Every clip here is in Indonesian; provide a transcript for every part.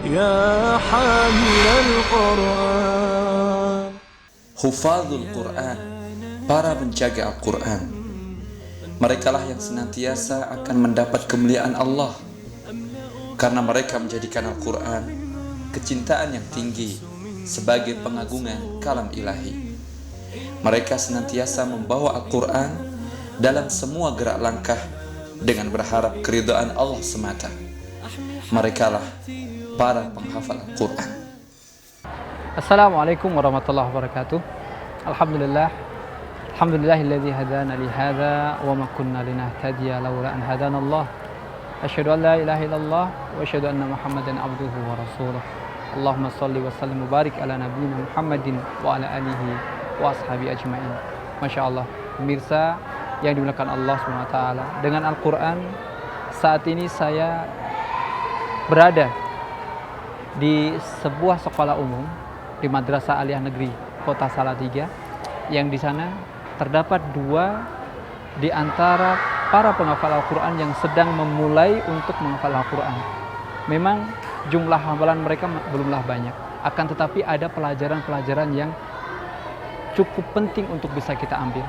يا حامل القرآن. Hufadzul Quran, para penjaga Al-Quran. Merekalah yang senantiasa akan mendapat kemuliaan Allah, karena mereka menjadikan Al-Quran kecintaan yang tinggi sebagai pengagungan kalam ilahi. Mereka senantiasa membawa Al-Quran dalam semua gerak langkah dengan berharap keridhaan Allah semata. Merekalah para penghafal Al-Quran. Assalamualaikum warahmatullahi wabarakatuh. Alhamdulillahilladzi hadana li hadza wa ma kunna linahtadiya laula an hadana Allah. Asyhadu an la ilaha illallah wa asyhadu anna Muhammadan abduhu wa rasuluh. Allahumma shalli wa sallim wa barik ala nabiyyina Muhammadin wa ala alihi wa ashabi ajmain. Masyaallah, pemirsa yang dimuliakan Allah SWT, dengan Al-Quran saat ini saya berada di sebuah sekolah umum di Madrasah Aliyah Negeri Kota Salatiga, yang di sana terdapat dua di antara para penghafal Al-Quran yang sedang memulai untuk menghafal Al-Quran. Memang jumlah hafalan mereka belumlah banyak, akan tetapi ada pelajaran-pelajaran yang cukup penting untuk bisa kita ambil,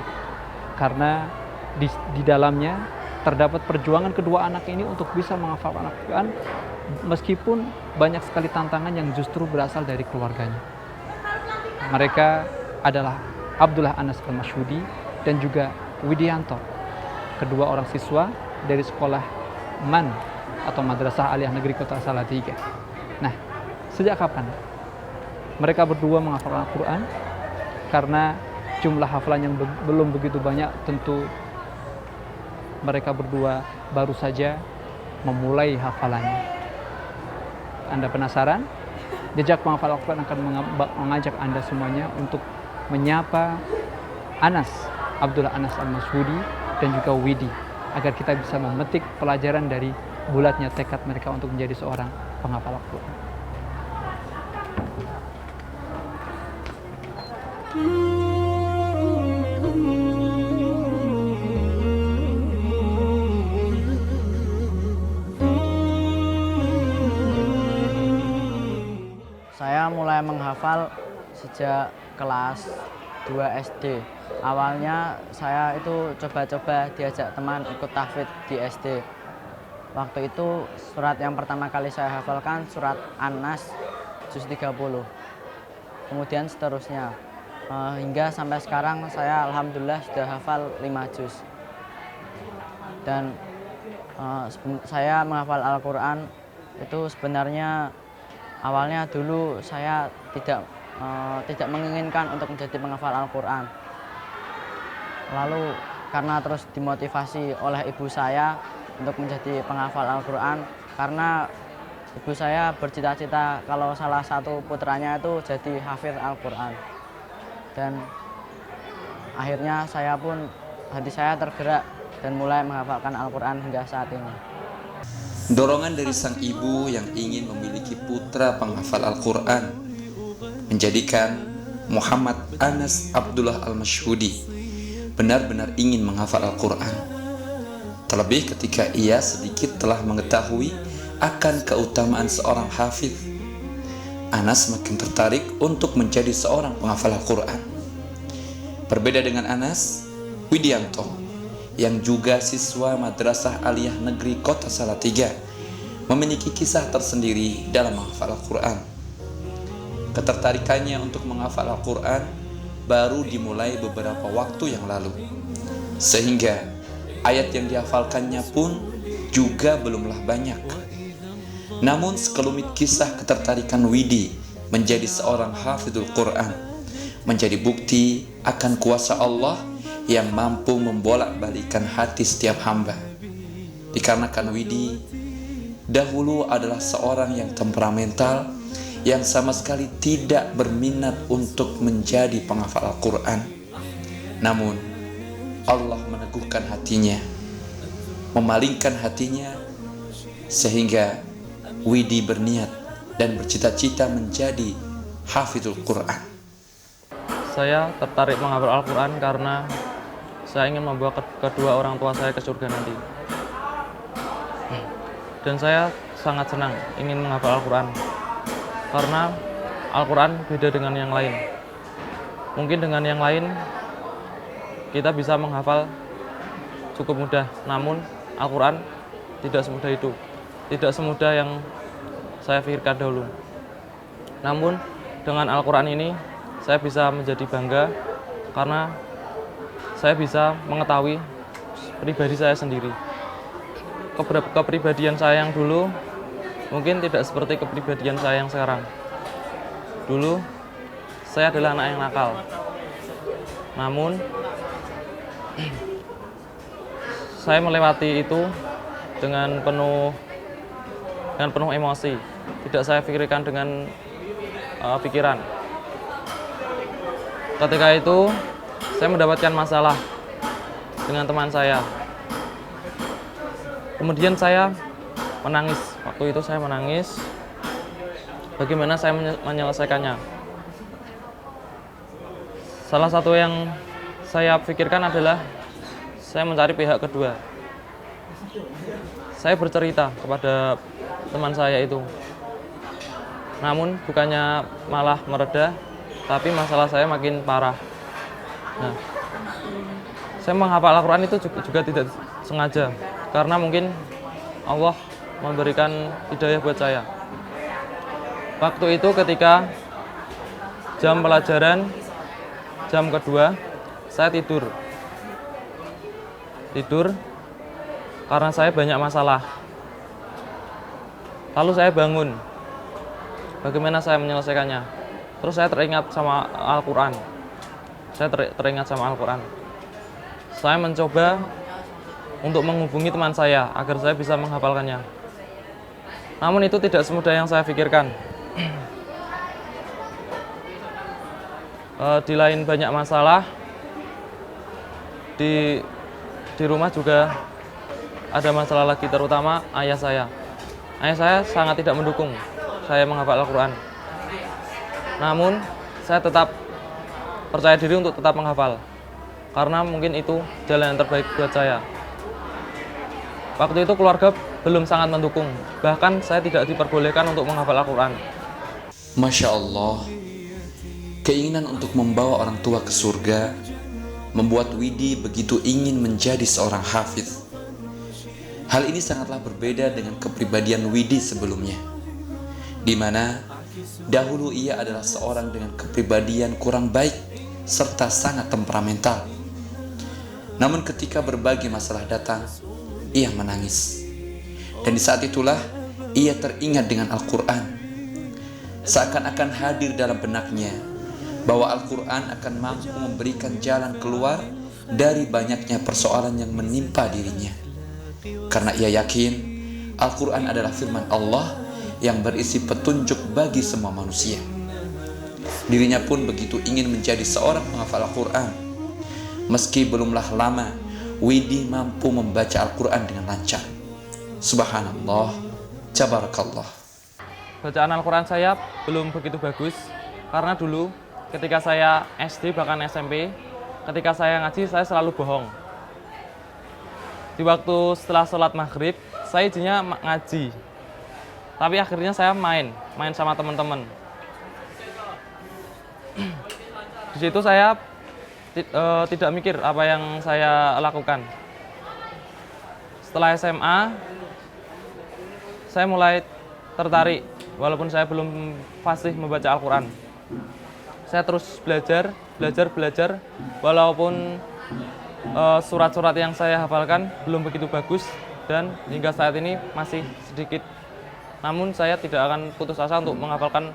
karena di dalamnya terdapat perjuangan kedua anak ini untuk bisa menghafal Al-Quran, meskipun banyak sekali tantangan yang justru berasal dari keluarganya. Mereka adalah Abdullah Anas Al-Masyhudi dan juga Widianto, kedua orang siswa dari sekolah MAN atau Madrasah Aliyah Negeri Kota Salatiga. Nah, sejak kapan mereka berdua menghafal Al-Quran? Karena jumlah hafalan yang belum begitu banyak, tentu mereka berdua baru saja memulai hafalannya. Anda penasaran? Jejak penghafal Al-Quran akan mengajak Anda semuanya untuk menyapa Anas, Abdullah Anas Al-Masyhudi dan juga Widi, agar kita bisa memetik pelajaran dari bulatnya tekad mereka untuk menjadi seorang penghafal Al-Quran. Saya mulai menghafal sejak kelas 2 SD. Awalnya saya itu coba-coba diajak teman ikut tahfidz di SD. Waktu itu surat yang pertama kali saya hafalkan surat An-Nas juz 30. Kemudian seterusnya. Hingga sampai sekarang saya alhamdulillah sudah hafal 5 juz. Dan saya menghafal Al-Quran itu sebenarnya awalnya dulu saya tidak menginginkan untuk menjadi penghafal Al-Quran. Lalu karena terus dimotivasi oleh ibu saya untuk menjadi penghafal Al-Quran, karena ibu saya bercita-cita kalau salah satu putranya itu jadi hafidz Al-Quran. Dan akhirnya hati saya tergerak dan mulai menghafalkan Al-Quran hingga saat ini. Dorongan dari sang ibu yang ingin memiliki putra penghafal Al-Quran menjadikan Muhammad Anas Abdullah Al-Masyhudi benar-benar ingin menghafal Al-Quran. Terlebih ketika ia sedikit telah mengetahui akan keutamaan seorang hafidz, Anas makin tertarik untuk menjadi seorang penghafal Al-Quran. Berbeda dengan Anas, Widianto yang juga siswa Madrasah Aliyah Negeri Kota Salatiga memiliki kisah tersendiri dalam menghafal Al-Quran. Ketertarikannya untuk menghafal Al-Quran baru dimulai beberapa waktu yang lalu, sehingga ayat yang dihafalkannya pun juga belumlah banyak. Namun sekelumit kisah ketertarikan Widi menjadi seorang hafidhul Quran menjadi bukti akan kuasa Allah yang mampu membolak-balikan hati setiap hamba. Dikarenakan Widi dahulu adalah seorang yang temperamental, yang sama sekali tidak berminat untuk menjadi penghafal Al-Quran. Namun Allah meneguhkan hatinya, memalingkan hatinya, sehingga Widi berniat dan bercita-cita menjadi hafidhul Quran. Saya tertarik menghafal Al-Quran karena saya ingin membawa kedua orang tua saya ke surga nanti. Dan saya sangat senang ingin menghafal Al-Quran karena Al-Quran beda dengan yang lain. Mungkin dengan yang lain kita bisa menghafal cukup mudah, namun Al-Quran tidak semudah itu, tidak semudah yang saya pikirkan dahulu. Namun dengan Al-Quran ini saya bisa menjadi bangga karena saya bisa mengetahui pribadi saya sendiri. Kepribadian saya yang dulu mungkin tidak seperti kepribadian saya yang sekarang. Dulu saya adalah anak yang nakal, namun saya melewati itu dengan penuh emosi. Tidak saya pikirkan dengan pikiran. Ketika itu saya mendapatkan masalah dengan teman saya. Kemudian saya menangis. Waktu itu saya menangis. Bagaimana saya menyelesaikannya? Salah satu yang saya pikirkan adalah saya mencari pihak kedua. Saya bercerita kepada teman saya itu. Namun bukannya malah mereda, tapi masalah saya makin parah. Nah, saya menghafal Al-Quran itu juga tidak sengaja, karena mungkin Allah memberikan hidayah buat saya. Waktu itu ketika jam pelajaran, jam kedua, saya tidur karena saya banyak masalah. Lalu saya bangun. Bagaimana saya menyelesaikannya? Terus saya teringat sama Al-Quran. Saya mencoba untuk menghubungi teman saya agar saya bisa menghafalkannya. Namun itu tidak semudah yang saya pikirkan. Di lain banyak masalah, di rumah juga ada masalah lagi, terutama ayah saya. Ayah saya sangat tidak mendukung saya menghafal Al-Quran. Namun saya tetap percaya diri untuk tetap menghafal, karena mungkin itu jalan yang terbaik buat saya. Waktu itu keluarga belum sangat mendukung, bahkan saya tidak diperbolehkan untuk menghafal Al-Quran. Masya Allah, keinginan untuk membawa orang tua ke surga membuat Widi begitu ingin menjadi seorang hafiz. Hal ini sangatlah berbeda dengan kepribadian Widi sebelumnya, di mana dahulu ia adalah seorang dengan kepribadian kurang baik serta sangat temperamental. Namun ketika berbagai masalah datang, ia menangis. Dan di saat itulah ia teringat dengan Al-Quran. Seakan-akan hadir dalam benaknya bahwa Al-Quran akan mampu memberikan jalan keluar dari banyaknya persoalan yang menimpa dirinya. Karena ia yakin Al-Quran adalah firman Allah yang berisi petunjuk bagi semua manusia. Dirinya pun begitu ingin menjadi seorang penghafal Al-Quran. Meski belumlah lama Widi mampu membaca Al-Quran dengan lancar. Subhanallah, Tabarakallah. Bacaan Al-Quran saya belum begitu bagus, karena dulu ketika saya SD bahkan SMP, ketika saya ngaji saya selalu bohong. Di waktu setelah sholat maghrib, saya izinnya ngaji, tapi akhirnya saya main sama teman-teman. Di situ saya tidak mikir apa yang saya lakukan. Setelah SMA, saya mulai tertarik, walaupun saya belum fasih membaca Al-Quran. Saya terus belajar, walaupun surat-surat yang saya hafalkan belum begitu bagus, dan hingga saat ini masih sedikit. Namun saya tidak akan putus asa untuk menghafalkan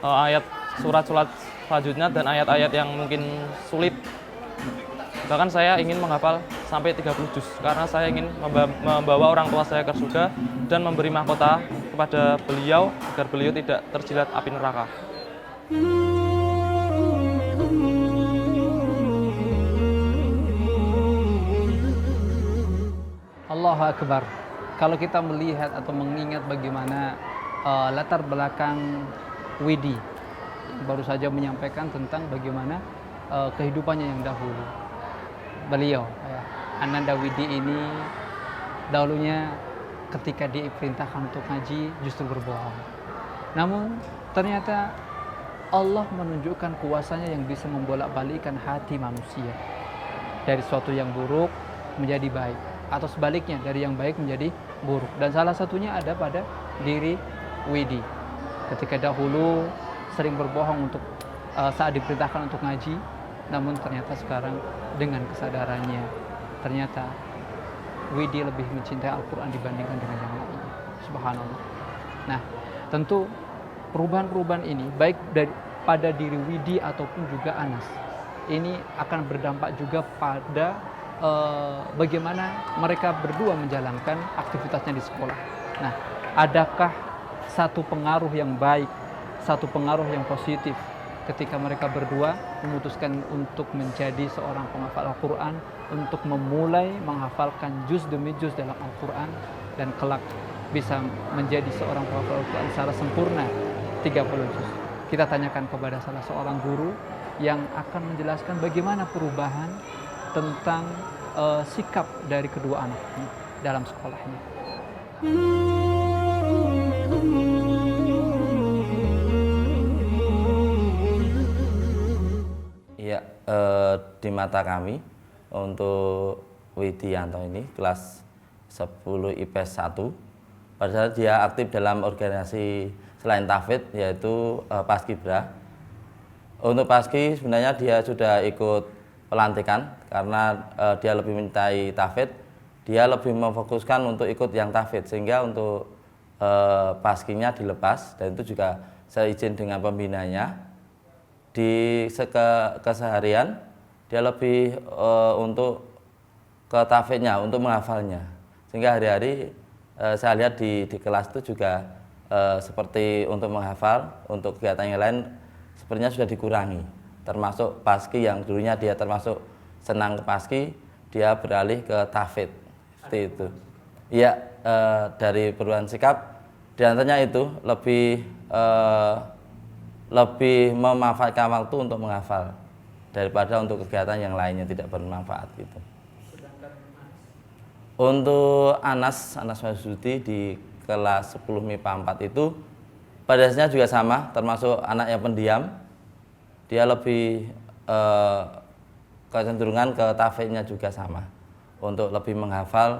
ayat surat-surat selanjutnya dan ayat-ayat yang mungkin sulit. Bahkan saya ingin menghafal sampai 30 juz, karena saya ingin membawa orang tua saya ke surga dan memberi mahkota kepada beliau agar beliau tidak terjilat api neraka. Allahu Akbar. Kalau kita melihat atau mengingat bagaimana latar belakang Widi, baru saja menyampaikan tentang bagaimana kehidupannya yang dahulu. Beliau, Ananda Widi ini dahulunya ketika diperintahkan untuk ngaji justru berbohong. Namun ternyata Allah menunjukkan kuasanya yang bisa membolak-balikkan hati manusia dari suatu yang buruk menjadi baik, atau sebaliknya dari yang baik menjadi buruk. Dan salah satunya ada pada diri Widi. Ketika dahulu sering berbohong untuk saat diperintahkan untuk ngaji, namun ternyata sekarang dengan kesadarannya ternyata Widi lebih mencintai Al-Quran dibandingkan dengan yang lainnya. Subhanallah. Nah, tentu perubahan-perubahan ini baik pada diri Widi ataupun juga Anas, ini akan berdampak juga pada bagaimana mereka berdua menjalankan aktivitasnya di sekolah. Nah, adakah satu pengaruh yang baik, satu pengaruh yang positif ketika mereka berdua memutuskan untuk menjadi seorang penghafal Al-Quran, untuk memulai menghafalkan juz demi juz dalam Al-Quran, dan kelak bisa menjadi seorang penghafal Al-Quran secara sempurna 30 juz. Kita tanyakan kepada salah seorang guru yang akan menjelaskan bagaimana perubahan tentang sikap dari kedua anak dalam sekolahnya. Iya, di mata kami untuk Widianto ini kelas 10 IPS 1, padahal dia aktif dalam organisasi selain tahfidz yaitu Paskibra. Untuk Paski sebenarnya dia sudah ikut pelantikan karena dia lebih mencintai tahfidz, dia lebih memfokuskan untuk ikut yang tahfidz, sehingga untuk Paskinya dilepas, dan itu juga saya izin dengan pembinanya. Di keseharian dia lebih untuk ke tahfidznya, untuk menghafalnya, sehingga hari-hari saya lihat di kelas itu juga seperti untuk menghafal, untuk kegiatan yang lain sepertinya sudah dikurangi, termasuk Paski yang dulunya dia termasuk senang ke Paski, dia beralih ke tahfidz seperti itu. Iya, dari perubahan sikap diantaranya itu lebih memanfaatkan waktu untuk menghafal daripada untuk kegiatan yang lainnya tidak bermanfaat gitu. Untuk Anas Masudi di kelas 10 MIPA 4 itu pada dasarnya juga sama, termasuk anak yang pendiam. Dia lebih kecenderungan ke tahfidznya juga sama, untuk lebih menghafal.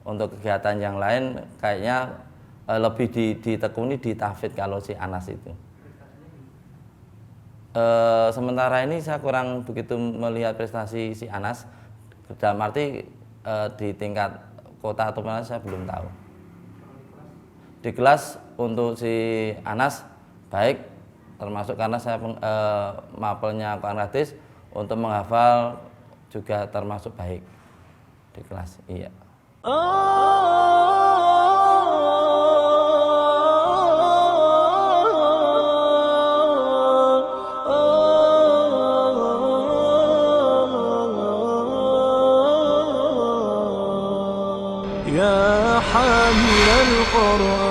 Untuk kegiatan yang lain kayaknya lebih ditekuni di tahfidz kalau si Anas itu. Sementara ini saya kurang begitu melihat prestasi si Anas, dalam arti di tingkat kota atau mana saya belum tahu. Di kelas untuk si Anas baik, termasuk karena saya mapelnya Quran hadis, untuk menghafal juga termasuk baik di kelas. Iya. يا حامل القرآن